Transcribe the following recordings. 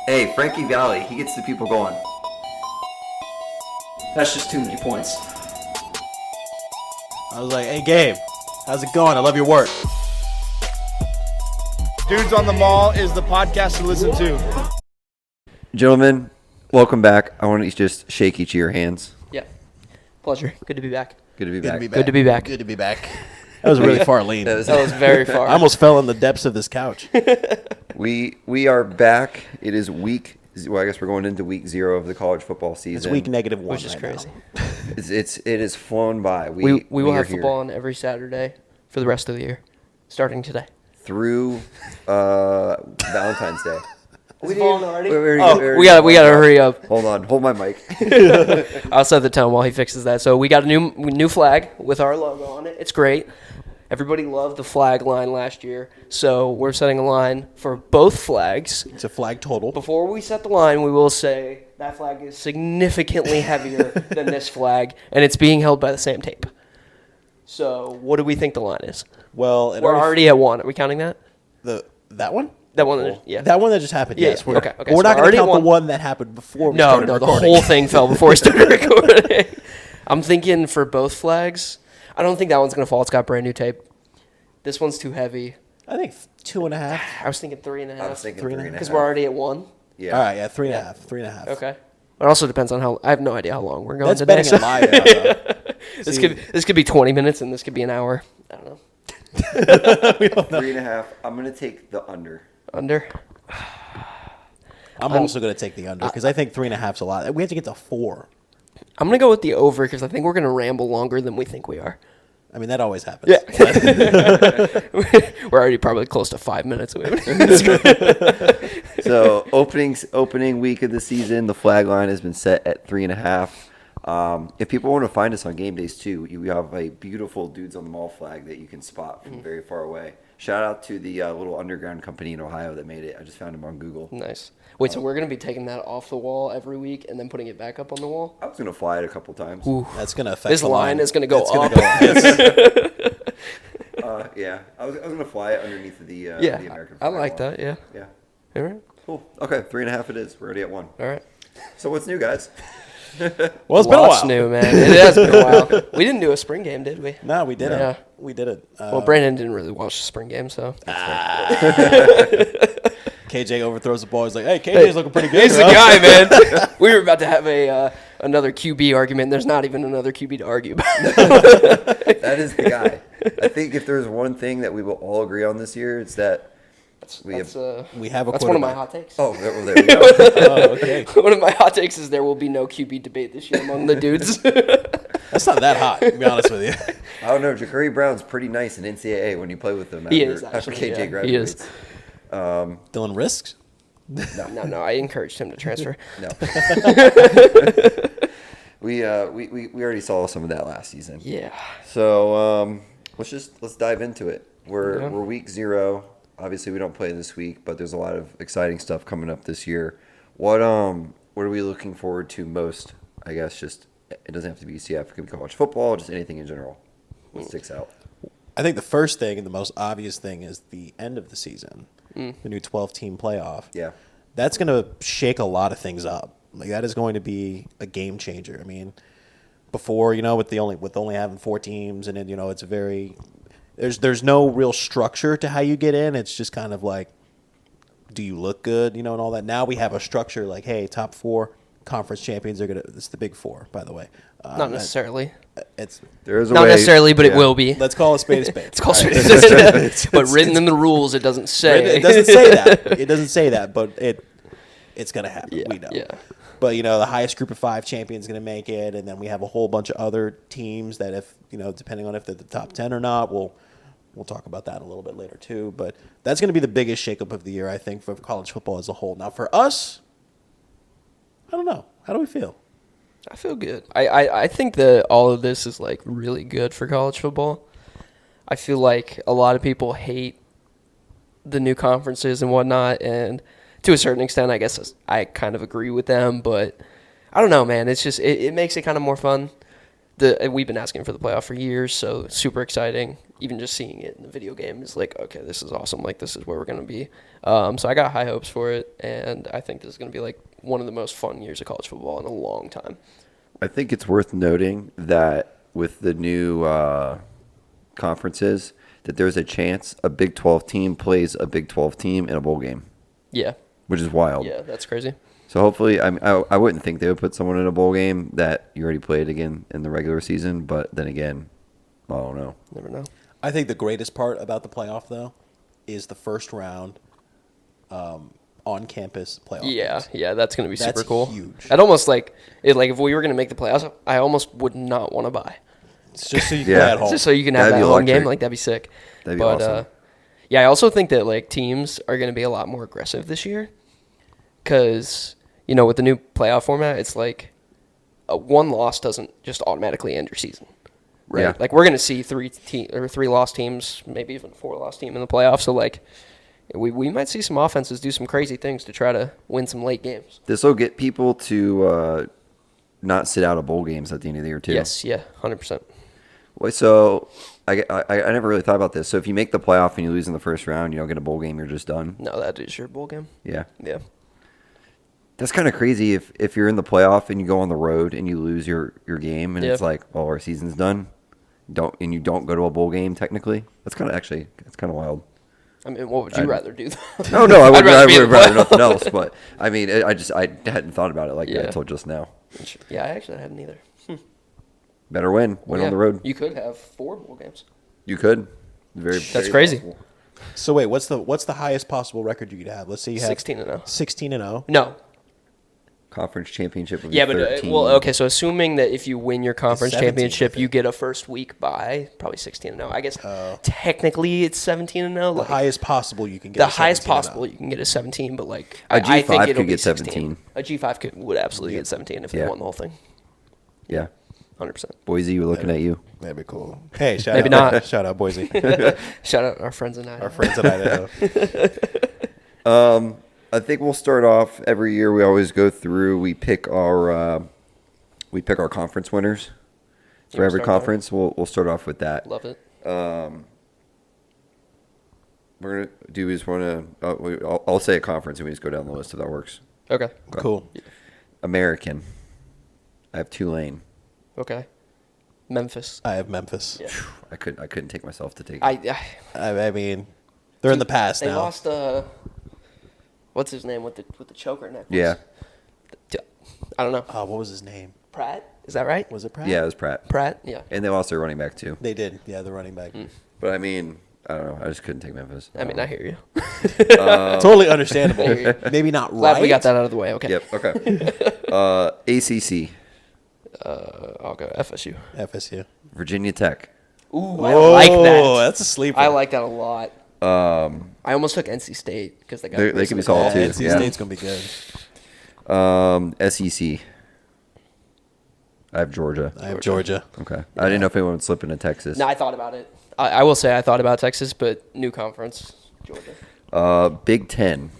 Hey, Frankie Valli, he gets the people going. That's just too many points. I was like, hey, Gabe, how's it going? I love your work. Dudes on the Mall is the podcast to listen to. Gentlemen, welcome back. I want to just shake each of your hands. Yeah. Pleasure. Good to be back. Good to be back. Good to be back. Good to be back. That was really far lean. That was very far. I almost fell in the depths of this couch. We are back. It is week. Well, I guess we're going into week 0 of the college football season. It's week -1, which is right crazy. It has flown by. We will have here football on every Saturday for the rest of the year, starting today. through Valentine's Day. We already? We gotta hurry up. Hold my mic. I'll set the tone while he fixes that. So we got a new flag with our logo on it. It's great. Everybody loved the flag line last year, so we're setting a line for both flags. It's a flag total. Before we set the line, we will say that flag is significantly heavier than this flag, and it's being held by the same tape. So what do we think the line is? Well, We're already at 1. Are we counting that? that one? That one, yeah. That one that just happened, Yeah, yes. yeah. Okay, We're so not going already to count one. the one that happened before we No, started the recording. whole thing fell before we started recording. I'm thinking for both flags, I don't think that one's going to fall. It's got brand new tape. This one's too heavy. I think 2.5. I was thinking 3.5. I was thinking 3.5. Because we're already at 1. Yeah. All right, yeah, 3.5. 3.5. Okay. It also depends on how. I have no idea how long we're going That's today. betting it live now, though. This could be 20 minutes and this could be an hour. I don't know. 3.5. I'm going to take the under. Under. I'm also going to take the under because I think 3.5 is a lot. We have to get to 4. I'm going to go with the over because I think we're going to ramble longer than we think we are. I mean, that always happens. Yeah. We're already probably close to 5 minutes. So opening week of the season, the flag line has been set at 3.5. If people want to find us on game days too, we have a beautiful Dudes on the Mall flag that you can spot from very far away. Shout out to the little underground company in Ohio that made it. I just found them on Google. Nice. Wait, so we're going to be taking that off the wall every week and then putting it back up on the wall? I was going to fly it a couple times. Ooh. That's going to affect This the line is going to go It's up. gonna go Yeah, I was going to fly it underneath the Yeah, American I flag like wall. that, yeah. Yeah. All right. Cool. Okay, 3.5 it is. We're already at 1. All right. So what's new, guys? Well, it's been a Lots while. new, man. It has been a while. We didn't do a spring game, did we? No, we didn't. Yeah. We did it. Well, Brandon didn't really watch the spring game, so. KJ overthrows the ball. He's like, hey, KJ's looking pretty good. He's the guy, man. We were about to have another QB argument. There's not even another QB to argue about. That is the guy. I think if there's one thing that we will all agree on this year, it's that we have That's one of my hot takes. Oh, there we go. Oh, okay. One of my hot takes is there will be no QB debate this year among the dudes. That's not that hot, to be honest with you. I don't know. Ja'Cory Brown's pretty nice in NCAA when you play with him. He is, after actually, KJ yeah. graduates. He is. Dylan risks? No, I encouraged him to transfer. No. We already saw some of that last season. Yeah. So let's dive into it. We're week 0. Obviously, we don't play this week, but there's a lot of exciting stuff coming up this year. What are we looking forward to most? I guess just it doesn't have to be UCF. It could be college football, just anything in general. What sticks out? I think the first thing and the most obvious thing is the end of the season, the new 12-team playoff. Yeah. That's going to shake a lot of things up. Like that is going to be a game changer. I mean, before with only having 4 teams, and then it's a very there's no real structure to how you get in. It's just kind of like, do you look good, and all that. Now we have a structure like, hey, top 4 conference champions are it's the big 4, by the way. Not necessarily. There is a Not way, necessarily, but yeah. it will be. Let's call it spade a spade. It's called Right? spade. But written in the rules, it doesn't say. It doesn't say that. It doesn't say that, but it's going to happen. Yeah, we know. yeah. But, the highest group of 5 champions is going to make it, and then we have a whole bunch of other teams that if, depending on if they're the top 10 or not, we'll talk about that a little bit later too. But that's going to be the biggest shakeup of the year, I think, for college football as a whole. Now, for us, I don't know. How do we feel? I feel good. I think that all of this is like really good for college football. I feel like a lot of people hate the new conferences and whatnot, and to a certain extent, I guess I kind of agree with them, but I don't know, man. It's just it makes it kind of more fun. We've been asking for the playoff for years, so super exciting. even just seeing it in the video game is like, okay, this is awesome. Like, this is where we're going to be. So I got high hopes for it, and I think this is going to be like one of the most fun years of college football in a long time. I think it's worth noting that with the new conferences, that there's a chance a Big 12 team plays a Big 12 team in a bowl game, Yeah. which is wild. Yeah, that's crazy. So hopefully, I wouldn't think they would put someone in a bowl game that you already played again in the regular season, but then again, I don't know. Never know. I think the greatest part about the playoff, though, is the first round on campus playoff. Yeah, games. yeah, that's going to be That's super cool. huge. I'd almost like if we were going to make the playoffs, I almost would not want to buy. It's just so you can Yeah. play at home. Just so you can have That'd that be home game, electric. like that'd be sick. That'd be awesome. Yeah, I also think that like teams are going to be a lot more aggressive this year, because with the new playoff format, it's like one loss doesn't just automatically end your season, right? Yeah. Like we're going to see three lost teams, maybe even 4 lost team in the playoffs. So like we might see some offenses do some crazy things to try to win some late games. This will get people to not sit out of bowl games at the end of the year, too. Yes, yeah, 100%. Well, so I never really thought about this. So if you make the playoff and you lose in the first round, you don't get a bowl game, you're just done. No, that is your bowl game. Yeah. Yeah. That's kind of crazy if you're in the playoff and you go on the road and you lose your game and it's Yeah. like, well, our season's done. You don't go to a bowl game technically. That's kind of wild. I mean, what would you rather do? No, I would I'd rather be in rather the rather playoff. nothing else. But I mean, I hadn't thought about it like that Yeah. until just now. Yeah, I actually hadn't either. Better win Yeah. on the road. You could have 4 bowl games. You could. That's very crazy. possible. So wait, what's the highest possible record you could have? Let's say you have 16-0. 16-0. No. Conference championship would be Yeah, but 13. okay. So assuming that if you win your conference 17, championship, I think. you get a first week bye, probably 16-0. I guess technically it's 17-0. The Like, highest possible you can get. the is highest 17-0. possible you can get is 17, but like A I G5 think it'll could be get 16. 17. A G5 would absolutely get 17 if they Yeah. won the whole thing. Yeah. 100%. Boise, we're looking at you. That'd be cool. Hey, shout Maybe out, not. shout out Boise, Shout out our friends in Idaho. our friends at Idaho. I think we'll start off every year. We always go through. We pick our conference winners for wanna every start that? conference. We'll start off with that. Love it. We're gonna do. We just want to. I'll say a conference, and we just go down the list if that works. Okay. Cool. American. I have Tulane. Okay. Memphis. I have Memphis. Yeah. I couldn't take myself to take. I mean, they're in the past They now. lost. What's his name with the choker necklace? Yeah. I don't know. What was his name? Pratt. Is that right? Was it Pratt? Yeah, it was Pratt. Pratt. Yeah. And they lost their running back too. They did. Yeah, the running back. But I mean, I don't know. I just couldn't take Memphis. I mean, I hear you. Totally understandable. Maybe not Glad right. we got that out of the way. Okay. Yep. Okay. ACC. I'll go FSU. FSU. Virginia Tech. Ooh, I like that. Oh, that's a sleeper. I like that a lot. I almost took NC State because they got. They Chris can be McCall. solid, too. NC Yeah. State's gonna be good. SEC. I have Georgia. I have Georgia. Okay. I didn't know if anyone would slip into Texas. No, I thought about it. I will say I thought about Texas, but new conference, Georgia. Big Ten.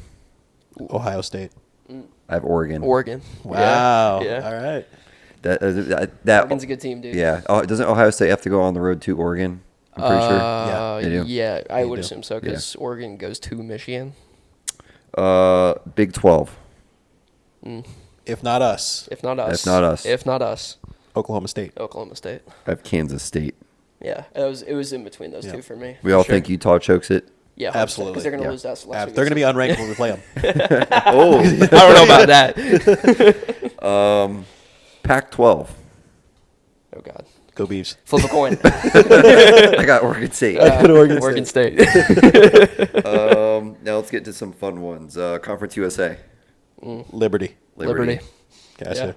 Ohio State. I have Oregon. Oregon. Wow. Yeah. All right. That Oregon's a good team, dude. Yeah. Oh, doesn't Ohio State have to go on the road to Oregon? I'm pretty sure. Yeah, they do. Yeah, I would do. assume so because Oregon goes to Michigan. Big 12. If not us, If not us. If not us. If not us. Oklahoma State. Oklahoma State. I have Kansas State. Yeah, it was in between those Yeah. two for me. We all for sure. think Utah chokes it. Yeah, Absolutely. because they're gonna Yeah. lose that. They're going to be unranked when we play them. Oh. I don't know about that. Pac-12. Oh God. Go Beavs. Flip a coin. I got Oregon State. Oregon State. Now let's get to some fun ones. Conference USA. Liberty. Liberty. Gotcha.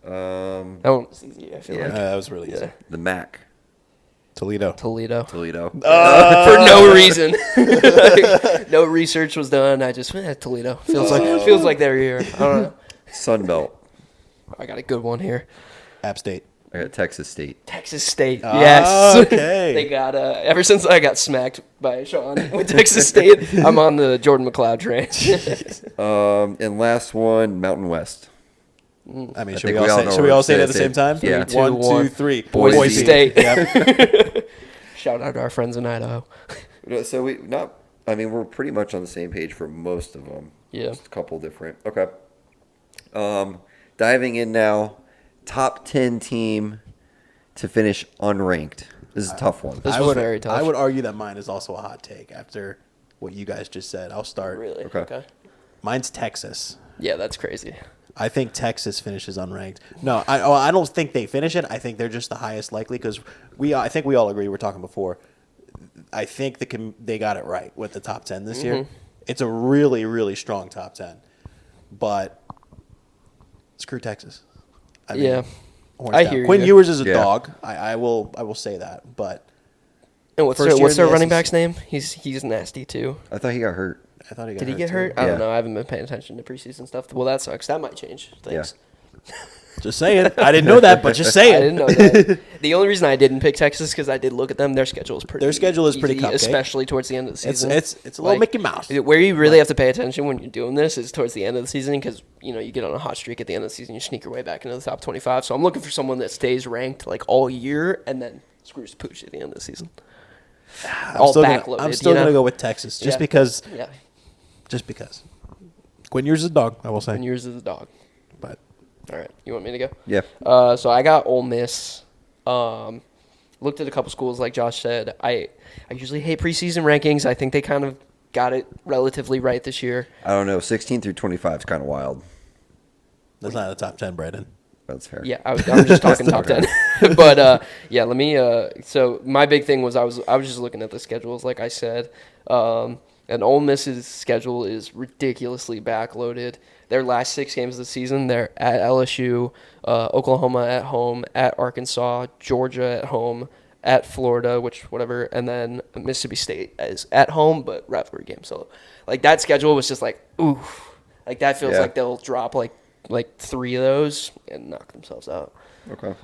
That one was easy. I feel Yeah. like. That was really easy. Yeah. The MAC. Toledo. Toledo. Toledo. For no reason. Like, no research was done. I just Toledo. Feels like they're here. I don't know. Sun Belt. I got a good one here. App State. I got Texas State. Texas State. Yes. Okay. They got ever since I got smacked by Sean with Texas State, I'm on the Jordan McLeod train. And last one, Mountain West. I mean, I should think we all say it at the say same time? Yeah. 3, 2, 1, 2, 1. 3. Boise State. Yep. Shout out to our friends in Idaho. So we're pretty much on the same page for most of them. Yeah. Just a couple different. Okay. Diving in now, top 10 team to finish unranked. This is a tough one. This was very tough. I would argue that mine is also a hot take after what you guys just said. I'll start. Really? Okay. Mine's Texas. Yeah, that's crazy. I think Texas finishes unranked. No, I don't think they finish it. I think they're just the highest likely because I think we all agree. We're talking before. I think they got it right with the top 10 this year. It's a really, really strong top 10. But screw Texas. I mean, Yeah. horns I down. hear Quinn you. Ewers is a Yeah. dog. I will say that. But And what's First year in their the running SEC. back's name? He's nasty too. I thought he got hurt. I thought he got Did he hurt get too. hurt? I Yeah. don't know. I haven't been paying attention to preseason stuff. Well, that sucks. That might change things. Just saying. I didn't know that, but just saying. I didn't know that. The only reason I didn't pick Texas because I did look at them. Their schedule is pretty. Their schedule is pretty easy, cupcake. especially towards the end of the It's season. it's a little Like, Mickey Mouse. Where you really have to pay attention when you're doing this is towards the end of the season because you get on a hot streak at the end of the season, you sneak your way back into the top 25. So I'm looking for someone that stays ranked like all year and then screws the pooch at the end of the season. I'm still gonna go with Texas just Yeah. because. Yeah, Just because. Quinn Ewers is a dog, I will say. and yours is a dog. But All right, you want me to go? Yeah. So I got Ole Miss. Looked at a couple schools, like Josh said. I usually hate preseason rankings. I think they kind of got it relatively right this year. I don't know. 16 through 25 is kind of wild. that's not the top 10, Brandon. That's fair. Yeah, I'm just talking top 10. But yeah, let me. So my big thing was I was just looking at the schedules, like I said. And Ole Miss's schedule is ridiculously backloaded. Their last 6 games of the season, they're at LSU, Oklahoma at home, at Arkansas, Georgia at home, at Florida, and then Mississippi State is at home, but rivalry game. So, like, that schedule was just like, ooh. Like, that feels Yeah. like they'll drop, like 3 of those and knock themselves out. Okay.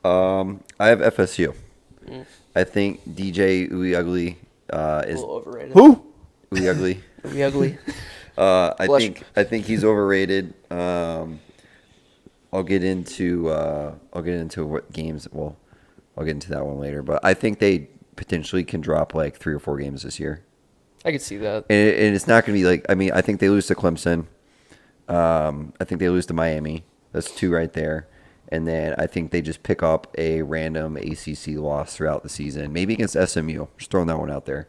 I have FSU. I think DJ Uiagalelei A is little overrated. Who? Uiagalelei. We ugly. I Bless you. think he's overrated. I'll get into what games. Well, I'll get into that one later. But I think they potentially can drop like 3 or 4 games this year, I could see that. and it's not going to be like. I mean, I think they lose to Clemson. I think they lose to Miami. That's 2 right there. And then I think they just pick up a random ACC loss throughout the season, maybe against SMU. Just throwing that one out there.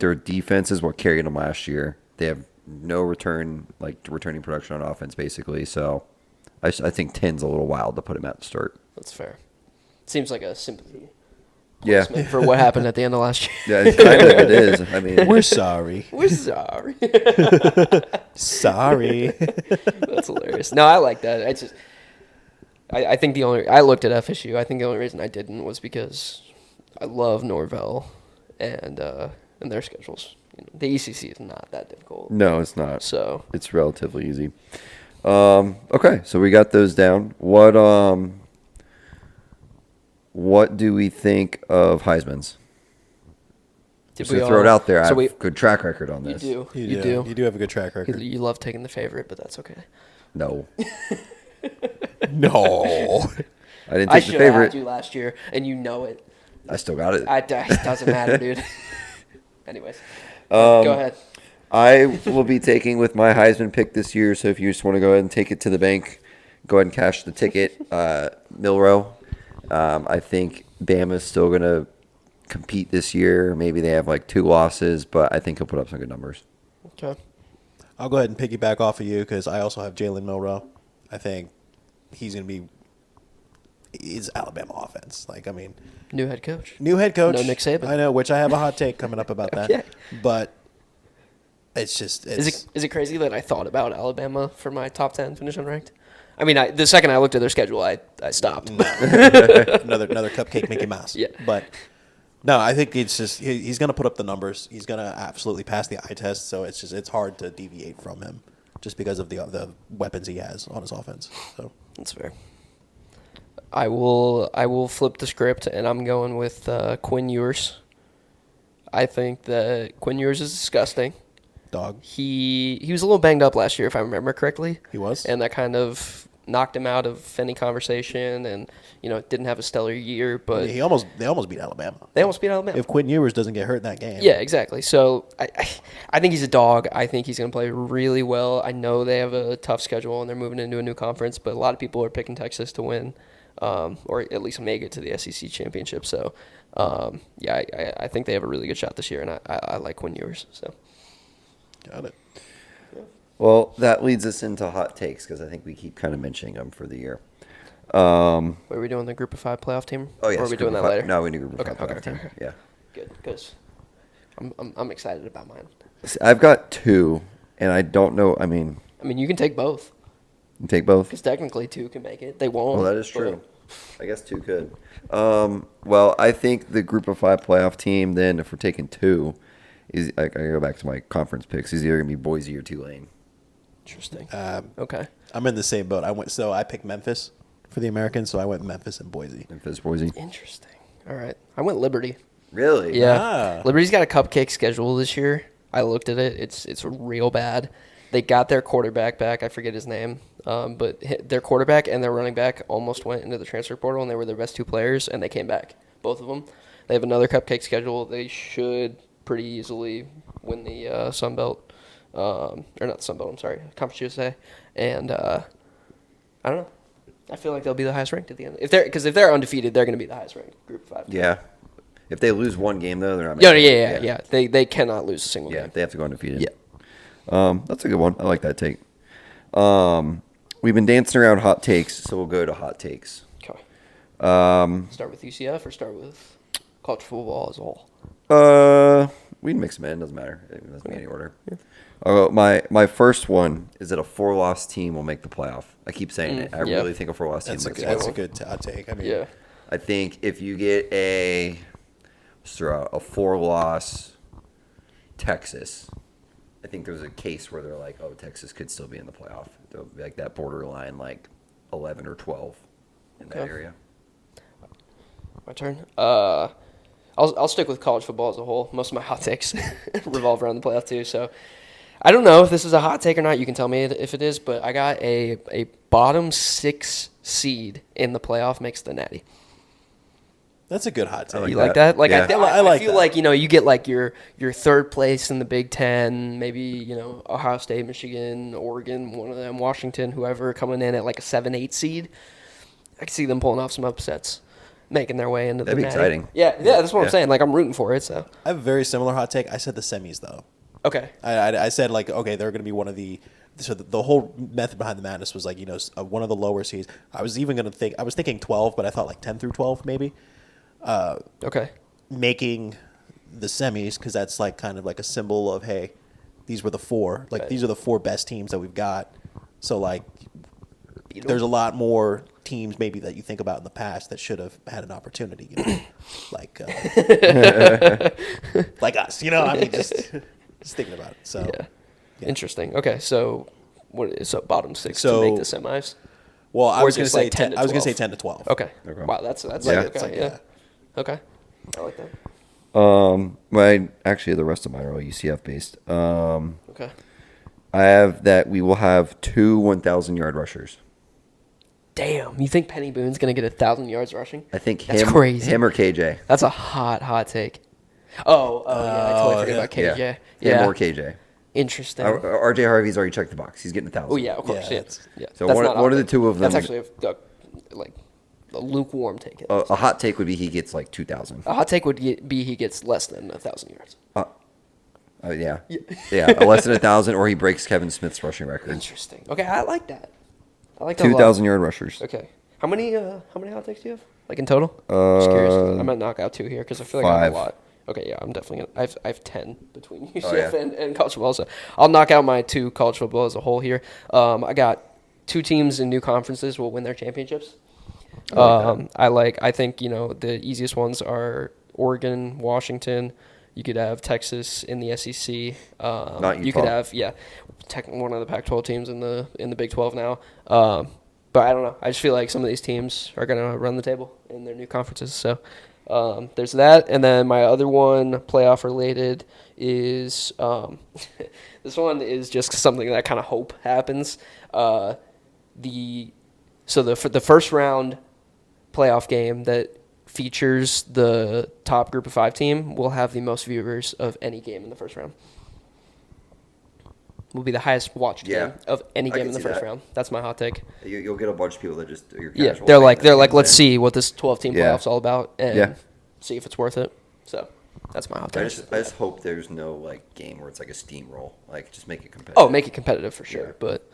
Their defense is what carried them last year. They have no returning production on offense, basically. So I think 10's a little wild to put him at the start. That's fair. Seems like a sympathy Yeah, placement for what happened at the end of last year. yeah, it's kind of it is. I mean, We're sorry. We're sorry. Sorry. That's hilarious. No, I like that. I think I looked at FSU. I think the only reason I didn't was because I love Norvell and their schedules. The ECC is not that difficult. no, it's not. So It's relatively easy. Okay, so we got those down. What do we think of Heisman's? Just to throw it out there, I have a good track record on You this. do. You do. You do have a good track record. You love taking the favorite, but that's okay. No, No. I didn't I take the should have had favorite. you last year, and you know it. I still got it. It doesn't matter, dude. Anyways, go ahead. I will be taking with my Heisman pick this year. So if you just want to go ahead and take it to the bank, go ahead and cash the ticket. Milrow. I think Bama's still going to compete this year. Maybe they have like 2 losses, but I think he'll put up some good numbers. Okay. I'll go ahead and piggyback off of you because I also have Jalen Milrow. I think he's going to be his Alabama offense. Like, I mean, New head coach. new head coach. No Nick Saban. I know, which I have a hot take coming up about that. Okay. But it's just Is it crazy that I thought about Alabama for my top 10 finish unranked? I mean, the second I looked at their schedule, I stopped. another cupcake Mickey Mouse. Yeah. But no, I think it's just he's going to put up the numbers. He's going to absolutely pass the eye test. So it's hard to deviate from him just because of the weapons he has on his offense. So That's fair. I will flip the script, and I'm going with Quinn Ewers. I think that Quinn Ewers is disgusting. dog, He was a little banged up last year, if I remember correctly. he was. And that kind of knocked him out of any conversation, and didn't have a stellar year, but They almost beat Alabama. they almost beat Alabama. If Quinn Ewers doesn't get hurt in that game. Yeah, exactly. So I think he's a dog. I think he's going to play really well. I know they have a tough schedule and they're moving into a new conference, but a lot of people are picking Texas to win, or at least make it to the SEC championship. So, I think they have a really good shot this year, and I like Quinn Ewers. So, Got it. Well, that leads us into hot takes because I think we keep kind of mentioning them for the year. what are we doing? The Group of 5 playoff team? Oh yeah, Or are we doing that later? No, we do group of Okay, five okay, playoff team. okay. Yeah, Good, because I'm excited about mine. I've got 2, and I don't know. I mean, You can take both, you take both. because technically 2 can make it. They won't. Well, that is but- true. I guess 2 could. Well, I think the group of 5 playoff team. Then, if we're taking 2, is I go back to my conference picks. Is either gonna be Boise or Tulane. Interesting. Um, Okay. I'm in the same boat. I picked Memphis for the Americans, so I went Memphis and Boise. Memphis, Boise. Interesting. All right. I went Liberty. Really? Yeah. Ah. Liberty's got a cupcake schedule this year. I looked at it. It's real bad. They got their quarterback back. I forget his name. But their quarterback and their running back almost went into the transfer portal, and they were their best 2 players, and they came back, both of them. They have another cupcake schedule. They should pretty easily win the Sun Belt. Or not the Sun Belt, I'm sorry, Conference USA. And I don't know. I feel like they'll be the highest ranked at the end. Because if they're undefeated, they're going to be the highest ranked Group of 5. Yeah. If they lose one game though, they're not. Yeah, making it. yeah. They cannot lose a single Yeah, game. they have to go undefeated. Yeah. That's a good one. I like that take. We've been dancing around hot takes, so we'll go to hot takes. Okay. Um, Start with UCF or start with college football as a whole? we can mix them in. Doesn't matter. It doesn't be any order. My first one is that a 4-loss team will make the playoff. I keep saying it. I yeah. really think a 4-loss team That's a makes good, the that's a playoff. good take. I mean, Yeah. I think if you get a 4-loss Texas, I think there's a case where they're like, oh, Texas could still be in the playoff. They'll be like that borderline, like 11 or 12 in that Okay. area. My turn. I'll stick with college football as a whole. Most of my hot takes revolve around the playoff too. So I don't know if this is a hot take or not. You can tell me if it is, but I got a bottom 6 seed in the playoff makes the Natty. that's a good hot take. You like that? Like Yeah. I like feel that. like you get like your third place in the Big Ten, maybe Ohio State, Michigan, Oregon, one of them, Washington, whoever coming in at like a 7-8 seed. I can see them pulling off some upsets, making their way into That'd the be Natty. exciting. Yeah, that's what I'm Yeah. saying. Like I'm rooting for it. So I have a very similar hot take. I said the semis though. okay, I said like, okay, they're going to be one of the. So the whole method behind the madness was like, one of the lower seeds. I was thinking 12, but I thought like 10 through 12 maybe. okay, Making the semis because that's like kind of like a symbol of, hey, these were the 4. Like Right. these are the 4 best teams that we've got. So like, Beat 'em. there's a lot more teams maybe that you think about in the past that should have had an opportunity, like like us. I mean, just thinking about it. So yeah. Interesting. Okay, so bottom 6 So- to make the semis. well, I Or was going to just say like 10 to I was going to say 12. 10 to 12. Okay. Okay. Wow, that's Yeah. like, It's okay, like, yeah. Okay, I like that. Actually, the rest of mine are all UCF based. Okay. I have that we will have 2 1,000-yard rushers. Damn, you think Penny Boone's gonna get 1,000 yards rushing? I think That's him, crazy. him or KJ. That's a hot take. Oh yeah, I totally forgot about KJ. Him Yeah, or KJ. interesting. RJ Harvey's already checked the box. He's getting 1,000. Oh yeah, of course. Yeah, Yeah, that's- yeah. So That's one not of the hot. two of them. That's actually a lukewarm take. A hot take would be he gets like 2,000. A hot take would be he gets less than 1,000 yards. Yeah. Less than 1,000, or he breaks Kevin Smith's rushing record. Interesting. Okay, I like that. I like that a lot. 2,000-yard rushers. Okay. How many hot takes do you have? Like in total? Just curious. I'm gonna knock out 2 here because I feel like I have 5. a lot. Okay, yeah, I'm definitely gonna. I have 10 between UCF yeah. and college football. So I'll knock out my 2 college football as a whole here. I got 2 teams in new conferences will win their championships. I think the easiest ones are Oregon, Washington. You could have Texas in the SEC. Not You could Utah. have one of the Pac-12 teams in the Big 12 now. But I don't know. I just feel like some of these teams are going to run the table in their new conferences. So there's that. And then my other one, playoff related, is this one is just something that I kind of hope happens. The So the first round playoff game that features the top group of 5 team will have the most viewers of any game in the first round. Will be the highest watched game of any I game can in the see first that. round. That's my hot take. You'll get a bunch of people that just are Yeah, casual they're fans like that let's can't see what this 12-team Yeah. playoff's all about and Yeah. see if it's worth it. So that's my hot I take. just hope there's no like game where it's like a steamroll. Like just make it competitive. Oh, make it competitive for sure. Yeah. But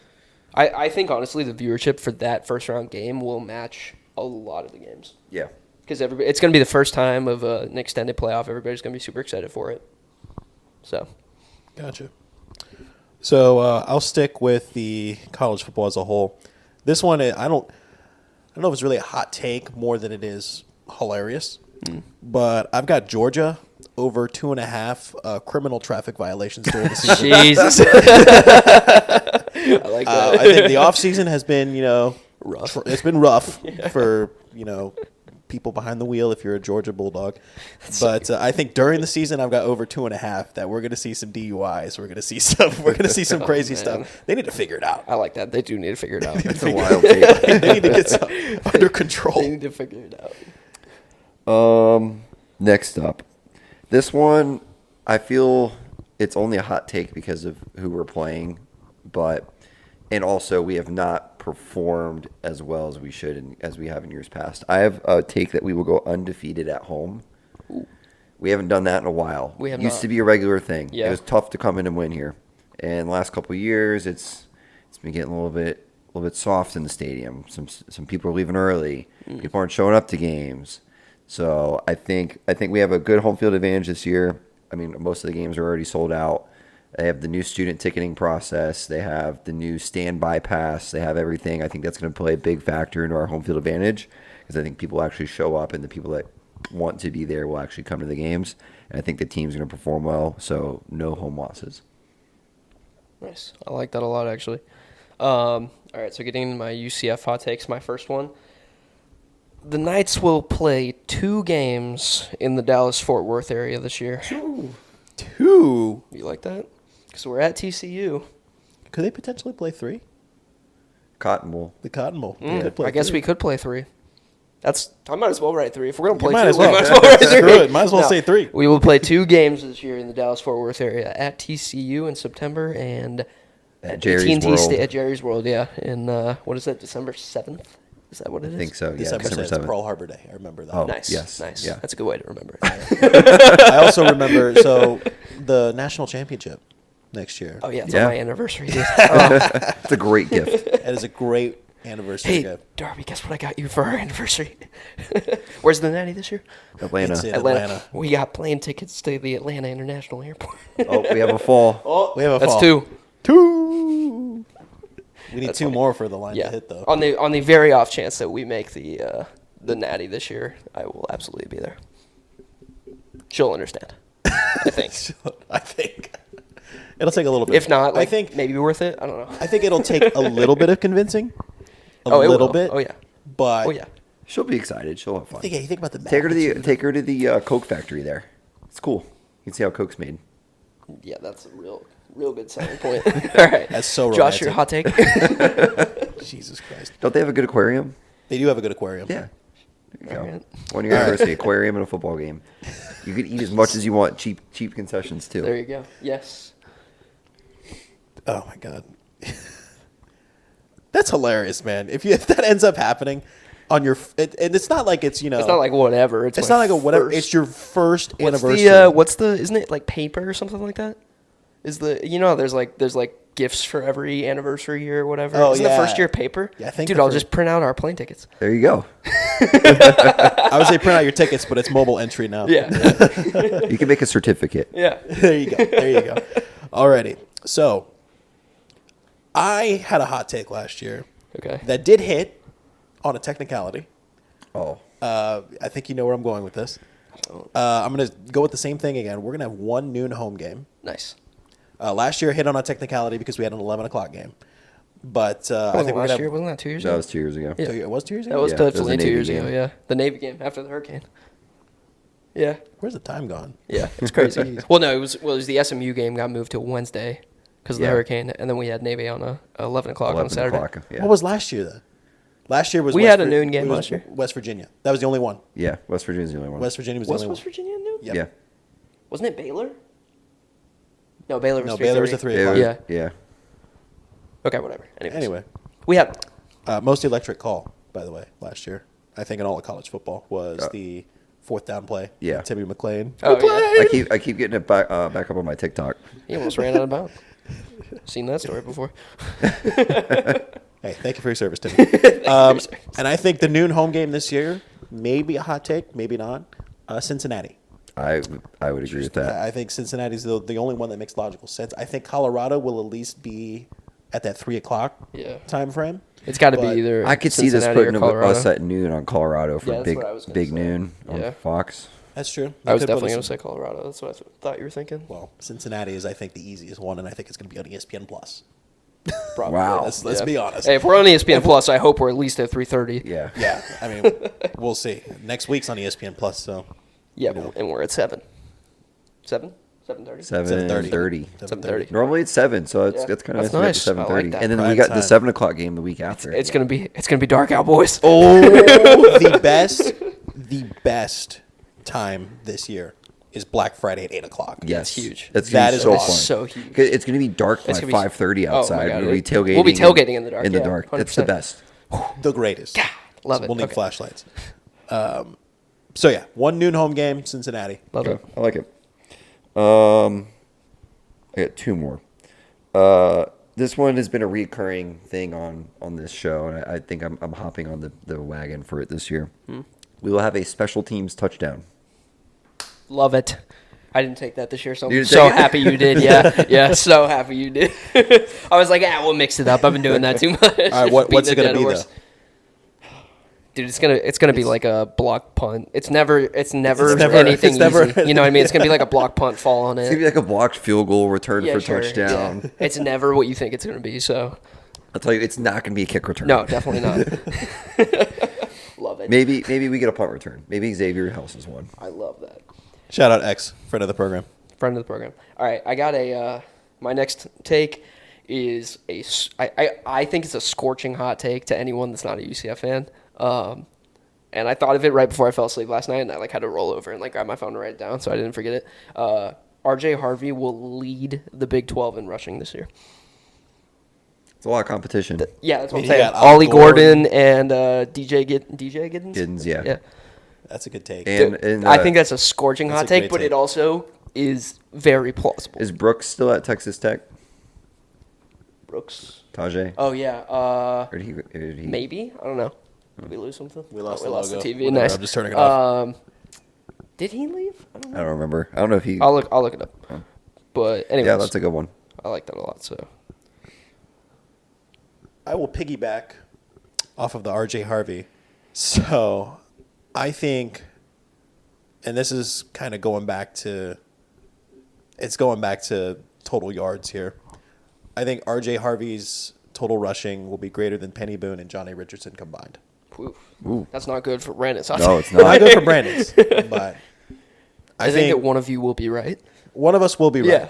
I think honestly the viewership for that first round game will match a lot of the games. Yeah. Because it's going to be the first time of an extended playoff. Everybody's going to be super excited for it. So, Gotcha. So I'll stick with the college football as a whole. This one, I don't know if it's really a hot take more than it is hilarious. But I've got Georgia over 2.5 criminal traffic violations during the season. Jesus. I like that. I think the offseason has been, Rough. it's been rough for, people behind the wheel if you're a Georgia Bulldog. But I think during the season I've got over 2.5 that we're going to see some DUIs. We're going to see some crazy man. stuff. They need to figure it out. I like that. They do need to figure it out. It's a wild take. They need to get some under They control. need to figure it out. Next up, this one I feel it's only a hot take because of who we're playing, and also we have not performed as well as we should and as we have in years past. I have a take that we will go undefeated at home. We haven't done that in a while. We have Used not. to be a regular thing. Yeah. It was tough to come in and win here. And the last couple of years, it's been getting a little bit soft in the stadium. Some people are leaving early. People aren't showing up to games. So I think we have a good home field advantage this year. I mean, most of the games are already sold out. They have the new student ticketing process. They have the new standby pass. They have everything. I think that's going to play a big factor into our home field advantage because I think people actually show up and the people that want to be there will actually come to the games. And I think the team's going to perform well, so no home losses. Nice. I like that a lot, actually. All right, so getting into my UCF hot takes, my first one. The Knights will play 2 games in the Dallas-Fort Worth area this year. 2. You like that? Because we're at TCU. Could they potentially play 3? Cotton Bowl. The Cotton Bowl. They could play I guess 3. we could play 3. I might as well write 3. If we're going to play might 2, as well. we might as well write 3. Screw it. Might as well say 3. We will play 2 games this year in the Dallas-Fort Worth area at TCU in September and At Jerry's AT&T World. at Jerry's World, yeah. In, what is that, December 7th? Is that what it is? I think so. Yeah, December December 7th, 7th. Pearl Harbor Day. I remember that. Oh. Nice. Yes, Nice. yeah. That's a good way to remember it. I also remember the national championship next year. Oh, yeah, it's Yeah. on my anniversary. Oh. It's a great gift. That is a great anniversary Hey, gift. Darby, guess what I got you for our anniversary? Where's the Natty this year? Atlanta. It's in Atlanta. We got plane tickets to the Atlanta International Airport. Oh, we have a fall. We have a That's fall. 2. 2. We need That's 2 funny. more for the line Yeah. to hit, though. On the very off chance that we make the Natty this year, I will absolutely be there. She'll understand. I think. I think it'll take a little bit. If not, like, I think maybe worth it. I don't know. I think it'll take a little bit of convincing. A Oh, it little will. bit. Oh, yeah. But Oh yeah. She'll be excited. She'll have fun. you think about the Take her to the Coke factory there. It's cool. You can see how Coke's made. Yeah, that's a real good selling point. All right. That's so Josh, romantic. your hot take? Jesus Christ. Don't they have a good aquarium? They do have a good aquarium. Yeah. There you go. Alright. 1 year anniversary aquarium and a football game. You can eat as much as you want. Cheap concessions too. There you go. Yes. Oh my God. That's hilarious, man. If that ends up happening on your and it's not like it's It's not like whatever. It's it's my not like a whatever. first- It's your first What's anniversary. isn't it like paper or something like that? How there's like gifts for every anniversary year or whatever. Oh, Isn't the yeah. first year paper? Yeah, I think Dude, the I'll first- just print out our plane tickets. There you go. I would say print out your tickets, but it's mobile entry now. Yeah. You can make a certificate. Yeah. There you go. There you go. Alrighty. So I had a hot take last year Okay. that did hit on a technicality. Oh. I think you know where I'm going with this. I'm going to go with the same thing again. We're going to have 1 noon home game. Nice. Last year hit on a technicality because we had an 11 o'clock game. But I Wasn't think we're last going year? to Wasn't that 2 years That ago? was 2 years ago. Yeah. It was 2 years ago? That was Yeah, it was definitely the 2 Navy years ago. game. Yeah. The Navy game after the hurricane. Yeah. Where's the time gone? Yeah. It's crazy. Well, no, it was the SMU game got moved to Wednesday because of the Yeah. hurricane, and then we had Navy on 11 o'clock on 11 Saturday. o'clock. Yeah. What was last year then? Last year was We West had a Vir- noon game it was last year. West Virginia. That was the only one. Yeah, West Virginia's the only one. West Virginia was the Was only West one. Virginia noon? Yep. Yeah. Wasn't it Baylor? No, Baylor was No, 3:30. Baylor was the 3 o'clock. Yeah. Yeah. Okay, whatever. Anyways. Anyway, We had most electric call, by the way, last year. I think in all of college football was the fourth down play. Yeah. Timmy McClain. Oh, yeah. I keep getting it back up on my TikTok. He almost ran out of bounds. Seen that story before. Hey, thank you for your service, Timmy. And I think the noon home game this year, maybe a hot take, maybe not. Cincinnati. I would agree with that. I think Cincinnati's the only one that makes logical sense. I think Colorado will at least be at that 3 o'clock time frame. It's got to be But either. I could see this Cincinnati or putting Colorado. us at noon on Colorado for Yeah, that's what I was gonna big say. noon on Yeah. Fox. That's true. I was They could put definitely us going in- to say Colorado. That's what I thought you were thinking. Well, Cincinnati is, I think, the easiest one, and I think it's going to be on ESPN Plus. Probably. Wow. Let's be honest. Hey, if we're on ESPN Plus, I hope we're at least at 3:30. Yeah. Yeah, I mean, we'll see. Next week's on ESPN Plus, so Yeah, and we're at 7. 7? 7:30? 7:30. 7:30. Normally it's 7, so Yeah. it's kind of That's nice. nice. I like 7:30, that. and then we Prime got the time. 7 o'clock game the week after. It's gonna be dark out, boys. Oh, the best time this year is Black Friday at 8 o'clock. Yes, huge. That's That gonna be is so awesome. fun. So huge. 'Cause it's going to be dark by It's gonna be- 5:30 Oh my outside. God, We'll be tailgating. We'll be tailgating in the dark, In the yeah, dark. That's the 100%. best. The greatest. Love So it. We'll need Okay. flashlights. So yeah, one noon home game, Cincinnati. Love Okay, it. I like it. I got 2 more. This one has been a recurring thing on this show, and I think I'm hopping on the wagon for it this year. We will have a special teams touchdown. Love it. I didn't take that this year, so You I'm didn't so take it? happy you did. Yeah, so happy you did. I was like, we'll mix it up. I've been doing that too much. All right, what's it Beating a going to dead be horse. though? Dude, it's gonna be like a block punt. It's never never- anything it's never- easy. You know what I mean? It's gonna be like a block punt fall on It's gonna it. be like a blocked field goal return for Sure, touchdown. yeah. It's never what you think it's gonna be. So I'll tell you, it's not gonna be a kick return. no, definitely not. Love it. Maybe we get a punt return. Maybe Xavier House's one. I love that. Shout out X, friend of the program. Friend of the program. All right, I got a. My next take is I think it's a scorching hot take to anyone that's not a UCF fan. And I thought of it right before I fell asleep last night, and I had to roll over and grab my phone and write it down so I didn't forget it. R.J. Harvey will lead the Big 12 in rushing this year. It's a lot of competition. Yeah, that's what I'm You saying. got Ollie Gordon. Gordon and DJ Giddens. Giddens, yeah. Yeah. That's a good take. And I think that's a scorching that's hot a great take, but take. it also is very plausible. is Brooks still at Texas Tech? Brooks. Tajay? Oh yeah. Or did he? Maybe. I don't know. Did we lose something? We lost Oh, the logo. the TV. Whatever, Nice. I'm just turning it off. Did he leave? I don't know. I don't remember. I don't know if he. I'll look it up. But anyways, Yeah, that's a good one. I like that a lot. So I will piggyback off of the RJ Harvey. So I think, and this is kind of going back to total yards here. I think RJ Harvey's total rushing will be greater than Penny Boone and Johnny Richardson combined. oof. Ooh. That's not good for Brandon. No, it's Not not. good for Brandon's, but I think that one of you will be right. one of us will be right.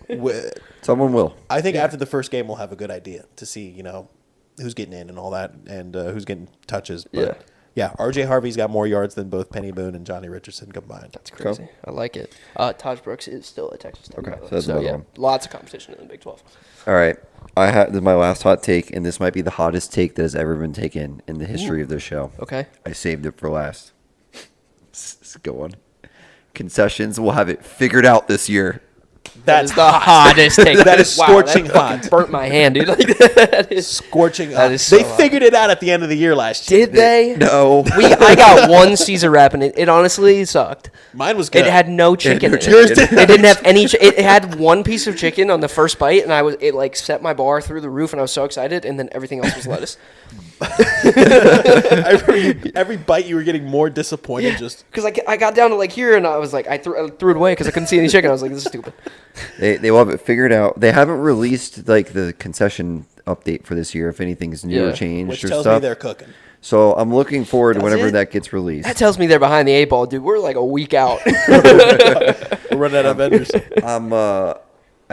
Yeah. Someone will. I think after the first game, we'll have a good idea to see, who's getting in and all that, and who's getting touches. But yeah, RJ Harvey's got more yards than both Penny Boone and Johnny Richardson combined. That's crazy. I like it. Taj Brooks is still at Texas Tech. Okay, by the way. so that's another one. Lots of competition in the Big 12. All right. This is my last hot take, and this might be the hottest take that has ever been taken in the history of this show. Okay. I saved it for last. This is a good one. Concessions will have it figured out this year. That is the hottest take. That is Wow, scorching that fucking hot. Burnt my hand, dude. That is. Scorching That hot. is so They hot. figured it out at the end of the year last year. Did they? No. I got one Caesar wrap, and it honestly sucked. Mine was good. It had no chicken no in chicken. it. It didn't have any. It had one piece of chicken on the first bite, and it set my bar through the roof, and I was so excited. And then everything else was lettuce. every bite you were getting more disappointed. Just Because I got down to here, and I was like, I threw it away because I couldn't see any chicken. I was like, this is stupid. They will have it figured out. They haven't released the concession update for this year, if anything's new or Yeah. changed which or tells stuff. me they're cooking. So I'm looking forward to Does whenever it? that gets released. That tells me they're behind the 8 ball, dude. We're like a week out. We're running out of vendors. I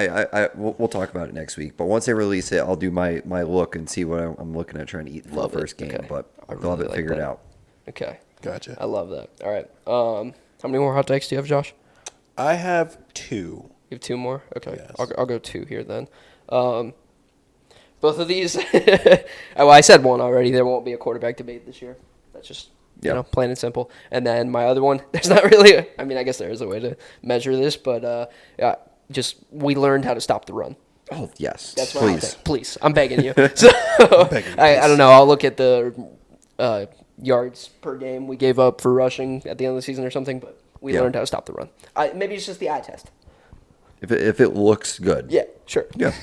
we'll talk about it next week. But once they release it, I'll do my look and see what I'm looking at trying to eat for Love the it. first game. Okay. But I they'll have really it like figured that. out. Okay. Gotcha. I love that. All right. How many more hot takes do you have, Josh? I have 2. You have 2 more? Okay. Yes. I'll go 2 here then. Both of these, well, I said one already. There won't be a quarterback debate this year. That's just, plain and simple. And then my other one, there's not really, I guess there is a way to measure this, but we learned how to stop the run. Oh, yes. That's my hot Please. take. Please. I'm begging you. So, I don't know. I'll look at the yards per game we gave up for rushing at the end of the season or something, but we learned how to stop the run. Maybe it's just the eye test. If it looks good. Yeah, sure. Yeah.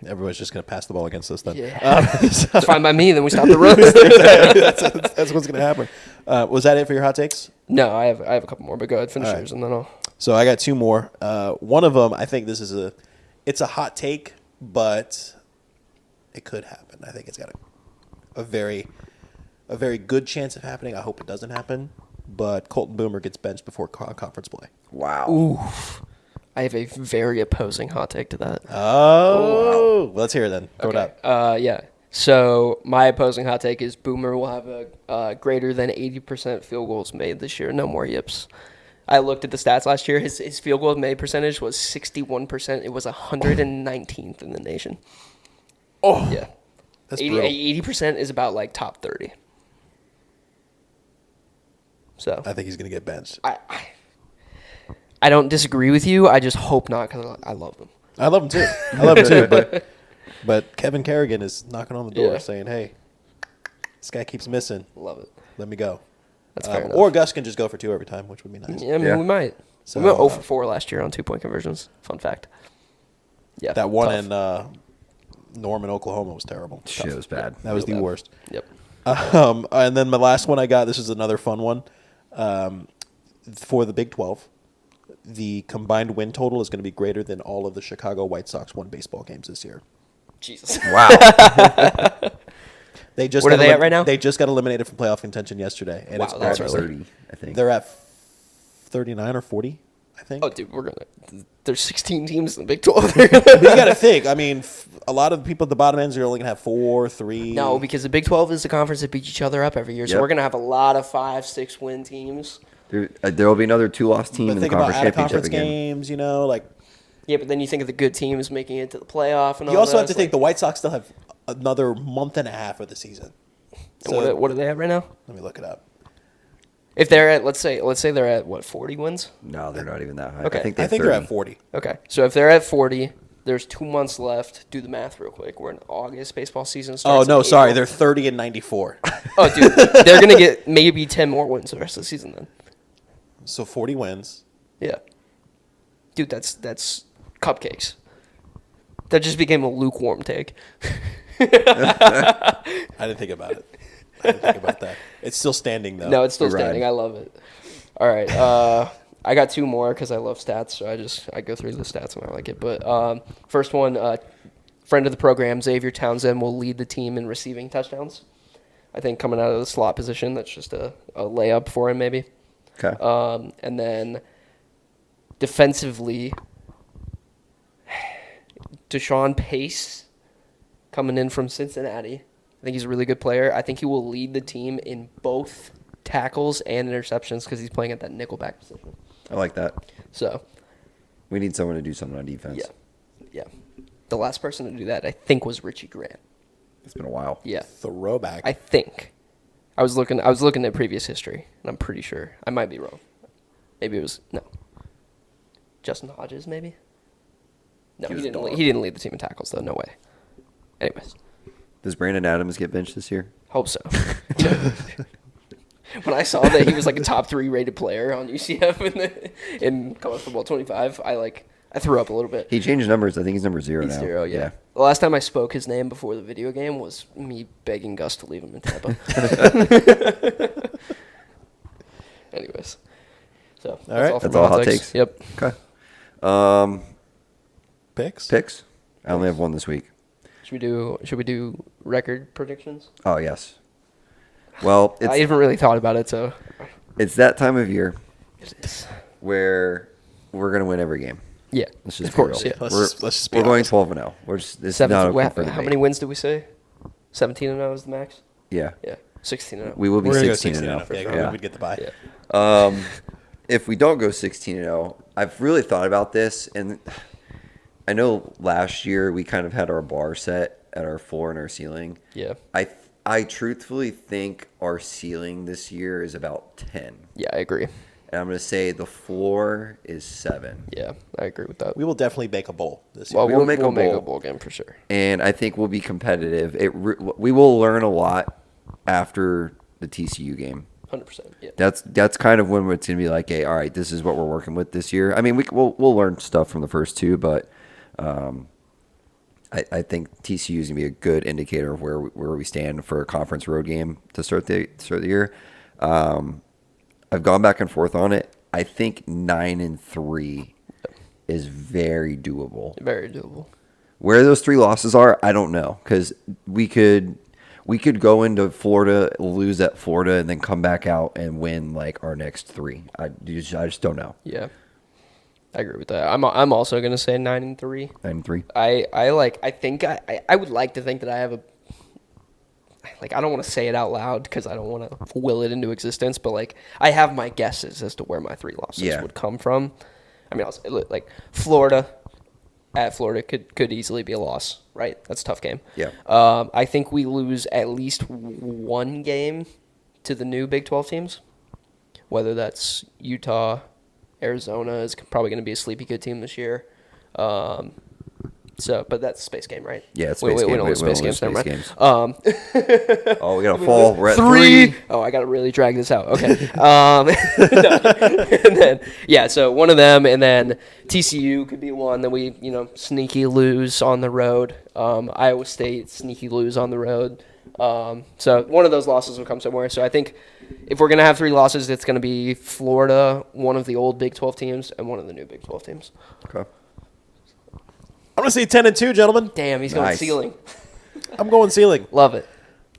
Everyone's just going to pass the ball against us then. Yeah. It's fine by me. Then we stop the run. That's what's going to happen. Was that it for your hot takes? No, I have a couple more, but go ahead, finish All right. yours, and then I'll. So I got 2 more. One of them, I think this is it's a hot take, but it could happen. I think it's got a very good chance of happening. I hope it doesn't happen. But Colton Boomer gets benched before conference play. Wow. Oof. I have a very opposing hot take to that. Oh, wow. Let's hear it then. Throw it out. Yeah. So my opposing hot take is Boomer will have a greater than 80% field goals made this year. No more yips. I looked at the stats last year. His field goal made percentage was 61%. It was 119th in the nation. Oh, Yeah. that's brutal. 80% is about like top 30. So I think he's going to get benched. I don't disagree with you. I just hope not because I love him. I love him too. But Kevin Kerrigan is knocking on the door saying, "Hey, this guy keeps missing. Love it. Let me go." That's fair enough. Or Gus can just go for 2 every time, which would be nice. Yeah, Yeah. we might. So, we went 0 for 4 last year on 2-point conversions. Fun fact. Yeah, That one tough. in Norman, Oklahoma was terrible. Shit was bad. That was Real the bad. worst. Yep. And then my last one I got, this is another fun one. For the Big 12, the combined win total is going to be greater than all of the Chicago White Sox won baseball games this year. Jesus. Wow. They just What got are they at right now? They just got eliminated from playoff contention yesterday. And Wow, it's that's almost- early. 30, I think. They're at 39 or 40, I think. Oh, dude, there's 16 teams in the Big 12. But you got to think. I mean, a lot of the people at the bottom ends are only going to have 4, 3. No, because the Big 12 is the conference that beats each other up every year. So Yep. we're going to have a lot of 5-6 win teams. There will be another 2-loss team But in the think about conference out-of-conference championship again. games, you know, like Yeah, but then you think of the good teams making it to the playoff and all you also that. have to It's think like- the White Sox still have another month and a half of the season. So what are they at right now? let me look it up. If they're at, let's say they're at, 40 wins? No, they're not even that high. Okay. I think I they're think 30. they're at 40. Okay. So if they're at 40, there's 2 months left. Do the math real quick. We're in August. Baseball season Oh starts. no, in sorry, April. they're 30 and 94. Oh, dude, they're going to get maybe 10 more wins the rest of the season then. So 40 wins. Yeah. Dude, that's cupcakes. That just became a lukewarm take. I didn't think about it. I didn't think about that. It's still standing though. No, it's still You're right. standing. I love it. All right. I got 2 more because I love stats, so I go through the stats when I like it. But first one, friend of the program, Xavier Townsend, will lead the team in receiving touchdowns. I think coming out of the slot position, that's just a layup for him maybe. Okay. And then defensively, Deshaun Pace coming in from Cincinnati. I think he's a really good player. I think he will lead the team in both tackles and interceptions because he's playing at that nickelback position. I like that. So, We need someone to do something on defense. yeah. The last person to do that, I think, was Richie Grant. It's been a while. Yeah, Throwback. I think. I was looking at previous history, and I'm pretty sure. I might be wrong. Maybe it was no. Justin Hodges, maybe. No, He he was didn't. dog. He didn't lead the team in tackles, though. No way. Anyways, Does Brandon Adams get benched this year? hope so. When I saw that he was like a top 3 rated player on UCF in college football 25, I threw up a little bit. He changed numbers. I think he's number 0 He's now. 0, yeah. The last time I spoke his name before the video game was me begging Gus to leave him in Tampa. Anyways, so All right. for That's my all hot takes? Yep. Okay. Picks? Picks? I only have one this week. Should we do record predictions? Oh, yes. Well, I haven't really thought about it, so it's that time of year it is. where we're going to win every game. Yeah, Let's just of be course. real. Yeah, Let's just be we're going honest. 12-0. We're just it's not open for How debate. many wins did we say? 17-0 is the max. Yeah, Yeah, 16-0. we will be We're gonna go 16-0. 16-0. Yeah, we'd get the bye. Yeah. If we don't go 16-0, I've really thought about this, and I know last year we kind of had our bar set at our floor and our ceiling. Yeah. I truthfully think our ceiling this year is about 10. Yeah, I agree. And I'm going to say the floor is 7. Yeah, I agree with that. We will definitely make a bowl this year. Well, we will we'll make a make a bowl. bowl game for sure. And I think we'll be competitive. We will learn a lot after the TCU game. 100%. Yeah. That's kind of when it's going to be like, hey, all right, this is what we're working with this year. I mean, we'll learn stuff from the first two, but I think TCU is going to be a good indicator of where we stand for a conference road game to start the year. I've gone back and forth on it. I think 9-3 is very doable. Very doable. Where those 3 losses are, I don't know, because we could go into Florida, lose at Florida, and then come back out and win like our next 3. I just don't know. Yeah. I agree with that. I'm also gonna say 9-3. 9-3. I would like to think that I have a I don't want to say it out loud because I don't want to will it into existence, but like I have my guesses as to where my 3 losses would come from. I mean, I'll say, like Florida at Florida could easily be a loss, right? That's a tough game. Yeah. I think we lose at least one game to the new Big 12 teams, whether that's Utah. Arizona is probably going to be a sleepy good team this year. But that's a space game, right? Yeah, it's space game. We don't lose space games. Never mind. Oh, we got a fall. We're at 3. Oh, I got to really drag this out. Okay. And then, so one of them, and then TCU could be one that we, sneaky lose on the road. Iowa State, sneaky lose on the road. So one of those losses will come somewhere. So I think if we're going to have 3 losses, it's going to be Florida, one of the old Big 12 teams, and one of the new Big 12 teams. Okay. I'm going to say 10-2, gentlemen. Damn, he's going Nice. ceiling. I'm going ceiling. Love it.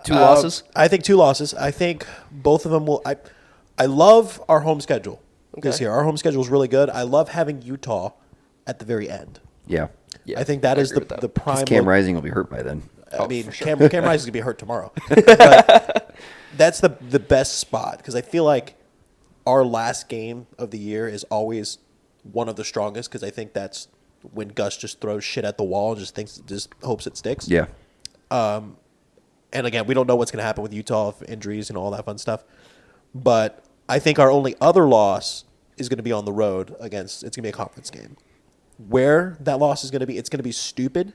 2 losses? I think 2 losses. I think both of them will. I love our home schedule this Okay. year. Our home schedule is really good. I love having Utah at the very end. Yeah. Yeah, I think that is agree with that. the prime. Cam Rising will be hurt by then. I mean, Cam Rising is going to be hurt tomorrow. But that's the best spot because I feel like our last game of the year is always one of the strongest because I think that's when Gus just throws shit at the wall and just hopes it sticks. Yeah. And again, we don't know what's going to happen with Utah, injuries and all that fun stuff. But I think our only other loss is going to be on the road it's going to be a conference game. Where that loss is going to be, it's going to be stupid.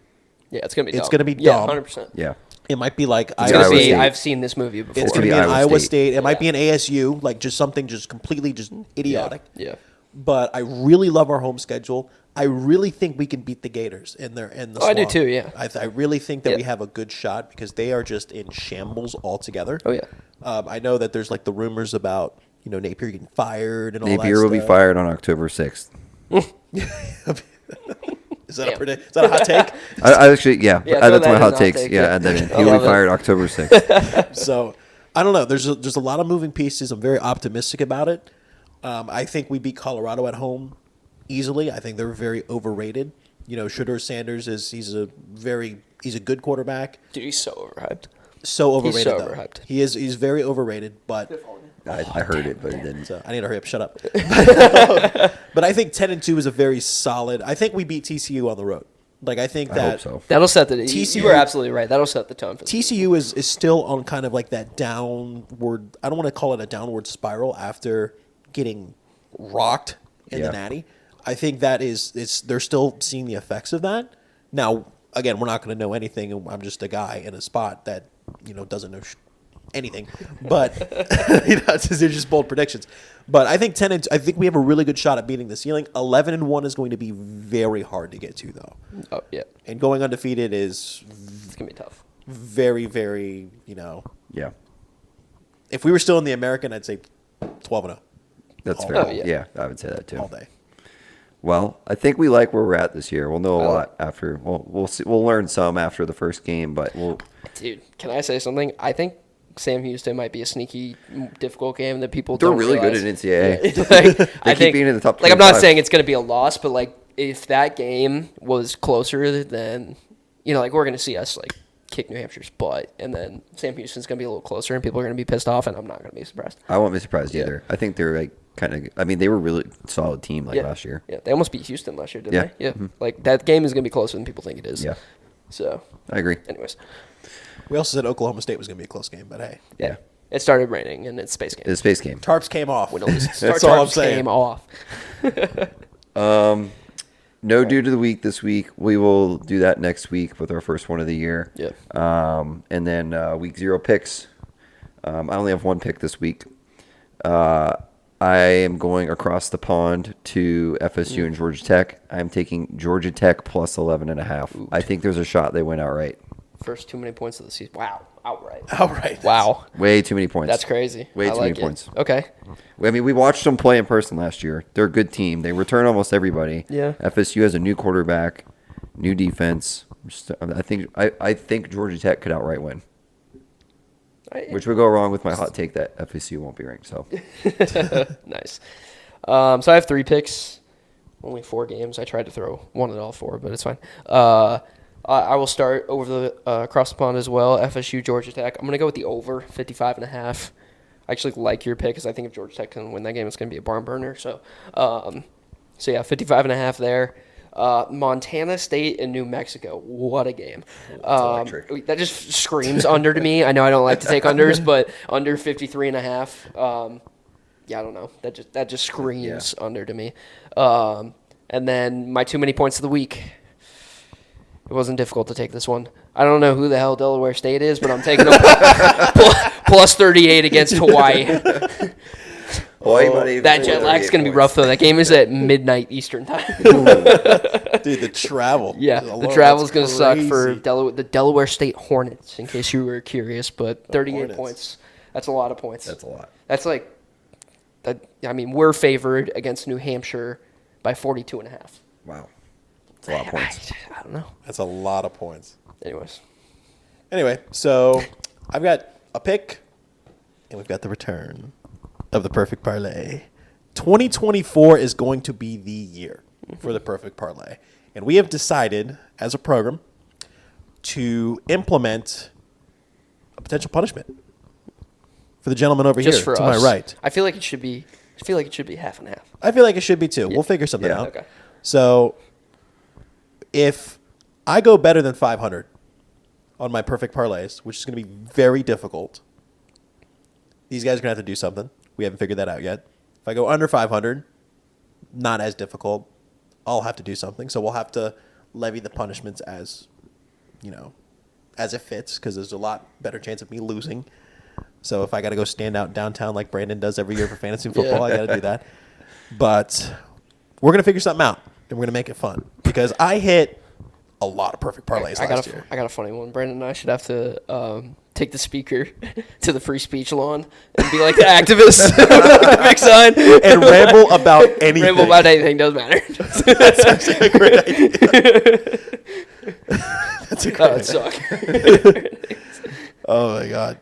Yeah, it's going to be dumb. It's gonna be Yeah, dumb. 100%. Yeah. It might be like It's going to Iowa be, State. I've seen this movie before. It's gonna going to be be an Iowa Iowa State. State. It might be an ASU, like just something just completely just idiotic. Yeah. But I really love our home schedule. I really think we can beat the Gators in the I do swamp. too, yeah. I really think that Yeah. we have a good shot because they are just in shambles altogether. Oh, yeah. I know that there's like the rumors about Napier getting fired and all that Napier will be stuff. fired on October 6th. Is that, Damn. is that a hot take? I actually, yeah. Yeah, that's throw my that hot in takes. take, Yeah, yeah. add that in. I He will love be it. fired October 6th. So I don't know. There's just a lot of moving pieces. I'm very optimistic about it. I think we beat Colorado at home easily. I think they're very overrated. Shedeur Sanders he's a good quarterback. Dude, he's so overhyped. So overrated. so though. overhyped. He's very overrated. But I heard it, but it didn't. so I need to hurry up. Shut up. But I think 10-2 is a very solid. I think we beat TCU on the road. Like I think I that hope so. That'll set the TCU You are absolutely right. That'll set the tone for the TCU is still on kind of like that downward. I don't want to call it a downward spiral after getting rocked in Yeah. the Natty. I think that they're still seeing the effects of that. Now, again, we're not going to know anything. I'm just a guy in a spot that doesn't know anything. But they're just bold predictions. But I think 10-2. I think we have a really good shot at beating the ceiling. 11-1 is going to be very hard to get to, though. Oh, yeah. And going undefeated is It's going to be tough. very, very. Yeah. If we were still in the American, I'd say 12-0 That's All fair. day. Yeah, I would say that too. all day. Well, I think we like where we're at this year. We'll know a I lot after. We'll see. We'll learn some after the first game, but we'll. Dude, can I say something? I think Sam Houston might be a sneaky, difficult game that people They're don't really realize. good at NCAA. Like, They keep being in the top Like, I'm not 25. saying it's going to be a loss, but, like, if that game was closer, then like we're gonna see us like kick New Hampshire's butt, and then Sam Houston's gonna be a little closer, and people are gonna be pissed off, and I'm not gonna be surprised. I won't be surprised either. I think they're like kind of. I mean, they were really solid team last year. Yeah, they almost beat Houston last year, didn't Yeah. they? Yeah, Mm-hmm. like that game is gonna be closer than people think it is. Yeah, So, I agree. anyways, We also said Oklahoma State was going to be a close game, but hey, yeah, it started raining, and it's space game. It's a space game. tarps came off. Win or lose. That's all I'm Tarps saying. came off. No dude of the week this week. We will do that next week with our first one of the year. Yeah. And then week 0 picks. I only have one pick this week. I am going across the pond to FSU and Georgia Tech. I'm taking Georgia Tech plus 11.5. I think there's a shot they win outright. First too many points of the season. Wow, outright. Outright. Wow, Way too many points. that's crazy. Way I too like many it. points. Okay. I mean, we watched them play in person last year. They're a good team. They return almost everybody. Yeah. FSU has a new quarterback, new defense. I think Georgia Tech could outright win, which would go wrong with my hot take that FSU won't be ranked. So Nice. So I have 3 picks, only 4 games. I tried to throw one at all 4, but it's fine. I will start over the across the pond as well. FSU, Georgia Tech. I'm gonna go with the over 55.5. I actually like your pick because I think if Georgia Tech can win that game, it's gonna be a barn burner. So yeah, 55.5 there. Montana State and New Mexico. What a game. electric. That just screams under to me. I know I don't like to take unders, but under 53.5. Yeah, I don't know. That just screams under to me. And then my too many points of the week. It wasn't difficult to take this one. I don't know who the hell Delaware State is, but I'm taking them plus 38 against Hawaii. Hawaii money. That jet lag's going to be rough, though. That game is at midnight Eastern time. Dude, the travel. Yeah, the travel's going to suck for the Delaware State Hornets, in case you were curious. But 38 Hornets. points. That's a lot of points. That's a lot. That's like, I mean, we're favored against New Hampshire by 42.5. Wow. That's a lot of points. I don't know. That's a lot of points. Anyways. Anyway, so I've got a pick, and we've got the return of the perfect parlay. 2024 is going to be the year for the perfect parlay. And we have decided as a program to implement a potential punishment for the gentleman over Just here for to us. my right. I feel like it should be half and half. I feel like it should be too. We'll figure something Yeah. out. Okay. So if I go better than 500 on my perfect parlays, which is going to be very difficult, these guys are going to have to do something. We haven't figured that out yet. If I go under 500, not as difficult. I'll have to do something. So we'll have to levy the punishments as, as it fits, because there's a lot better chance of me losing. So if I got to go stand out downtown like Brandon does every year for fantasy football, I got to do that. But we're going to figure something out, and we're going to make it fun, because I hit a lot of perfect parlays last year. I got a funny one. Brandon and I should have to take the speaker to the free speech lawn and be like the activists with the big sign And ramble about anything. Ramble about anything, doesn't matter. That's actually a great idea. That's a great That would idea. suck. Oh, my God.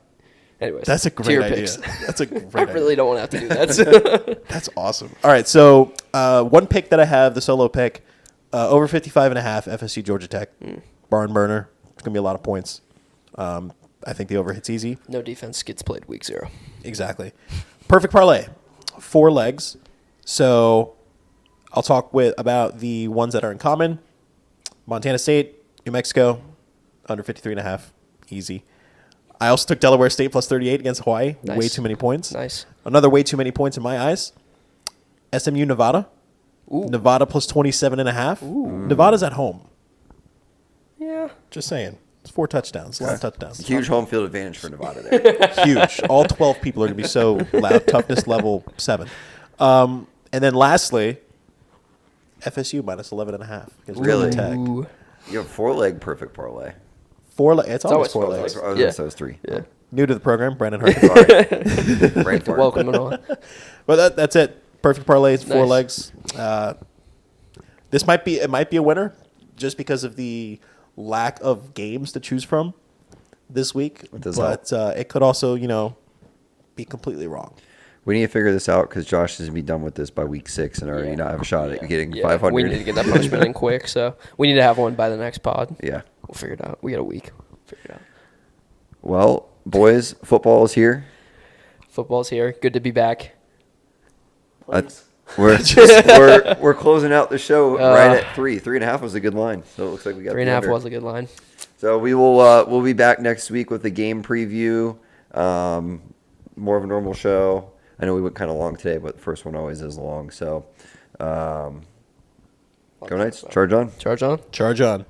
Anyways, That's a to great your idea. picks. That's a great I idea. really don't want to have to do that. That's awesome. All right, so one pick that I have, the solo pick, over 55.5, FSU Georgia Tech. Barn burner. It's going to be a lot of points. I think the over hits easy. No defense gets played week 0. Exactly. Perfect parlay. 4 legs. So I'll talk about the ones that are in common. Montana State, New Mexico, under 53.5. Easy. I also took Delaware State plus 38 against Hawaii. Nice. Way too many points. Nice. Another way too many points in my eyes. SMU Nevada. Ooh. Nevada plus 27.5. Nevada's at home. Yeah. Just saying. It's 4 touchdowns. A lot of touchdowns. Huge home field advantage for Nevada there. Huge. All 12 people are going to be so loud. Toughness level 7. And then lastly, FSU minus 11.5 against Really? Georgia Tech. Ooh. You have 4-leg perfect parlay. 4 legs. It's always always 4 4 legs. I was Yeah. gonna say it was 3. Yeah. New to the program, Brandon Hurd. Sorry. Brain fart. Welcome and all. But that's it. Perfect parlays, 4 Nice. legs. This might be a winner just because of the lack of games to choose from this week. It does But it could also, be completely wrong. We need to figure this out because Josh is going to be done with this by week 6 and already not have a shot at getting 500. We need to get that punishment in quick, so we need to have one by the next pod. Yeah. We'll figure it out. We got a week. Figure it out. Well, boys, football is here. Football's here. Good to be back. We're closing out the show right at 3. 3.5 was a good line, so it looks like we got 3.5 was a good line. So we'll be back next week with the game preview, more of a normal show. I know we went kind of long today, but the first one always is long. So, go Knights, charge on. Charge on. Charge on.